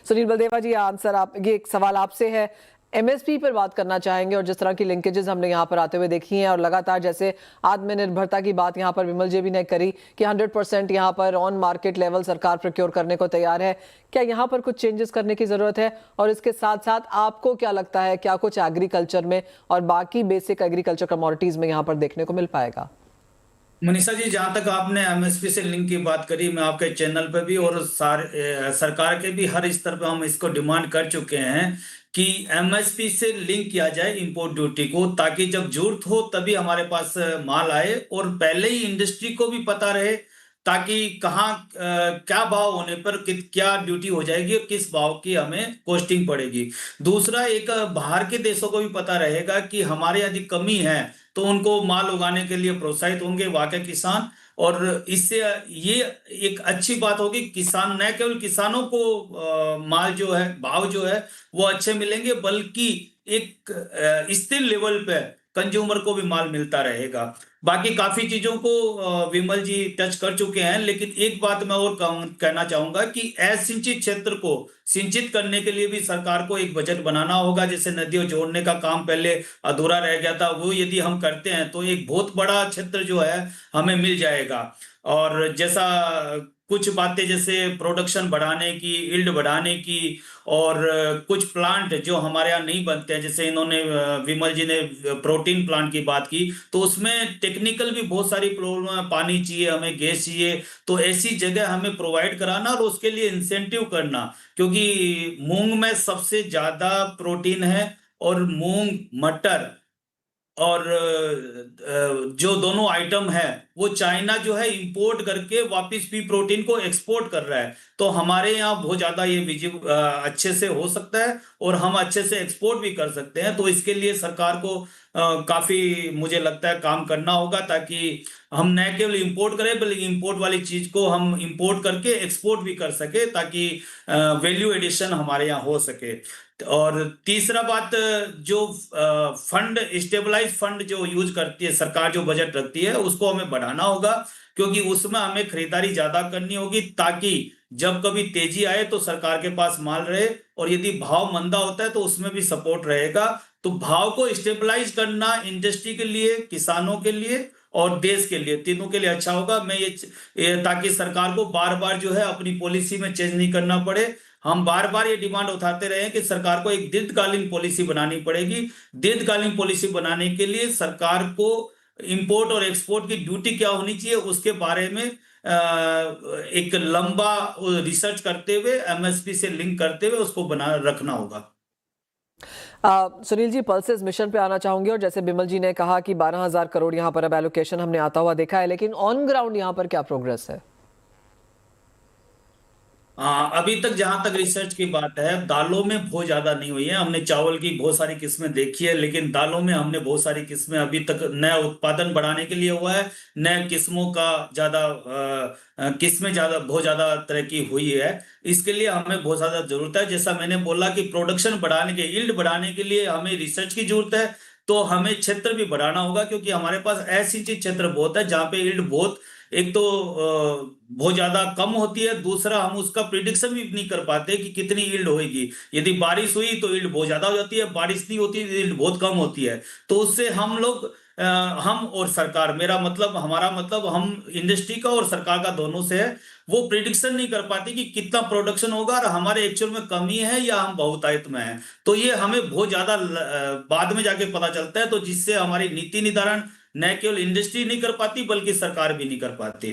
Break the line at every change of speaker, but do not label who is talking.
सुनील बलदेवा जी, answer आप ये एक सवाल आपसे है, एमएसपी पर बात करना चाहेंगे और जिस तरह की लिंकेजेस हमने यहाँ पर आते हुए देखी हैं और लगातार जैसे आत्मनिर्भरता की बात यहाँ पर विमल जी भी ने करी कि 100% यहाँ पर ऑन मार्केट लेवल सरकार प्रोक्योर करने को तैयार है, क्या यहाँ पर कुछ चेंजेस करने की जरूरत है? और इसके साथ साथ आपको क्या लगता है, क्या कुछ एग्रीकल्चर में और बाकी बेसिक एग्रीकल्चर कमोडिटीज में यहाँ पर देखने को मिल पाएगा?
मनीषा जी, जहां तक आपने एमएसपी से लिंक की बात करी, मैं आपके चैनल पे भी और सरकार के भी हर स्तर पे हम इसको डिमांड कर चुके हैं कि एमएसपी से लिंक किया जाए इंपोर्ट ड्यूटी को, ताकि जब जरूरत हो तभी हमारे पास माल आए और पहले ही इंडस्ट्री को भी पता रहे, ताकि कहाँ क्या भाव होने पर क्या ड्यूटी हो जाएगी और किस भाव की हमें कॉस्टिंग पड़ेगी। दूसरा, एक बाहर के देशों को भी पता रहेगा कि हमारे यदि कमी है तो उनको माल उगाने के लिए प्रोत्साहित होंगे वहां के किसान, और इससे ये एक अच्छी बात होगी, किसान न केवल किसानों को माल जो है, भाव जो है वो अच्छे मिलेंगे, बल्कि एक स्थिर लेवल पे कंज्यूमर को भी माल मिलता रहेगा। बाकी काफी चीजों को विमल जी टच कर चुके हैं, लेकिन एक बात मैं और कहना चाहूंगा कि असिंचित क्षेत्र को सिंचित करने के लिए भी सरकार को एक बजट बनाना होगा। जैसे नदियों जोड़ने का काम पहले अधूरा रह गया था, वो यदि हम करते हैं तो एक बहुत बड़ा क्षेत्र जो है हमें मिल जाएगा। और जैसा कुछ बातें जैसे प्रोडक्शन बढ़ाने की, यील्ड बढ़ाने की, और कुछ प्लांट जो हमारे यहाँ नहीं बनते हैं, जैसे इन्होंने विमल जी ने प्रोटीन प्लांट की बात की, तो उसमें टेक्निकल भी बहुत सारी प्रॉब्लम है, पानी चाहिए हमें, गैस चाहिए, तो ऐसी जगह हमें प्रोवाइड कराना और उसके लिए इंसेंटिव करना, क्योंकि मूंग में सबसे ज्यादा प्रोटीन है, और मूंग, मटर और जो दोनों आइटम है वो चाइना जो है इंपोर्ट करके वापस भी प्रोटीन को एक्सपोर्ट कर रहा है। तो हमारे यहाँ बहुत ज्यादा ये अच्छे से हो सकता है और हम अच्छे से एक्सपोर्ट भी कर सकते हैं। तो इसके लिए सरकार को काफी मुझे लगता है काम करना होगा, ताकि हम न केवल इंपोर्ट करें बल्कि इंपोर्ट वाली चीज को हम इंपोर्ट करके एक्सपोर्ट भी कर सके, ताकि वैल्यू एडिशन हमारे यहाँ हो सके। और तीसरा बात, जो फंड, स्टेबलाइज फंड जो यूज करती है सरकार, जो बजट रखती है, उसको हमें बढ़ाना होगा, क्योंकि उसमें हमें खरीदारी ज्यादा करनी होगी, ताकि जब कभी तेजी आए तो सरकार के पास माल रहे, और यदि भाव मंदा होता है तो उसमें भी सपोर्ट रहेगा। तो भाव को स्टेबलाइज करना इंडस्ट्री के लिए, किसानों के लिए और देश के लिए, तीनों के लिए अच्छा होगा। मैं ताकि सरकार को बार बार जो है अपनी पॉलिसी में चेंज नहीं करना पड़े। हम बार बार ये डिमांड उठाते रहे कि सरकार को एक दीर्घकालीन पॉलिसी बनानी पड़ेगी। दीर्घकालीन पॉलिसी बनाने के लिए सरकार को इंपोर्ट और एक्सपोर्ट की ड्यूटी क्या होनी चाहिए उसके बारे में एक लंबा रिसर्च करते हुए, एमएसपी से लिंक करते हुए उसको बना रखना होगा।
सुनील जी, पल्सेस मिशन पे आना चाहूंगे, और जैसे बिमल जी ने कहा कि 12,000 करोड़ यहाँ पर अब एलोकेशन हमने आता हुआ देखा है, लेकिन ऑन ग्राउंड यहाँ पर क्या प्रोग्रेस है?
अभी तक जहां तक रिसर्च की बात है, दालों में बहुत ज्यादा नहीं हुई है। हमने चावल की बहुत सारी किस्में देखी है, लेकिन दालों में हमने बहुत सारी किस्में अभी तक नया उत्पादन बढ़ाने के लिए हुआ है, नए किस्मों का ज्यादा किस्में ज्यादा बहुत ज्यादा तरह की हुई है। इसके लिए हमें बहुत ज्यादा जरूरत है। जैसा मैंने बोला कि प्रोडक्शन बढ़ाने के, यील्ड बढ़ाने के लिए हमें रिसर्च की जरूरत है, तो हमें क्षेत्र भी बढ़ाना होगा, क्योंकि हमारे पास ऐसी चीज क्षेत्र बहुत है जहाँ पे यील्ड बहुत, एक तो बहुत ज्यादा कम होती है, दूसरा हम उसका प्रिडिक्शन भी नहीं कर पाते कि कितनी यील्ड होगी। यदि बारिश हुई तो यील्ड बहुत ज्यादा हो जाती है, बारिश नहीं होती तो यील्ड बहुत कम होती है। तो उससे हम लोग हम और सरकार, मेरा मतलब, हमारा मतलब, हम इंडस्ट्री का और सरकार का दोनों से है, वो प्रिडिक्शन नहीं कर पाते कि कितना प्रोडक्शन होगा और हमारे एक्चुअल में कमी है या हम बहुतायत में है। तो ये हमें बहुत ज्यादा बाद में जाके पता चलता है, तो जिससे हमारी नीति निर्धारण न केवल इंडस्ट्री नहीं कर पाती बल्कि सरकार भी नहीं कर पाती।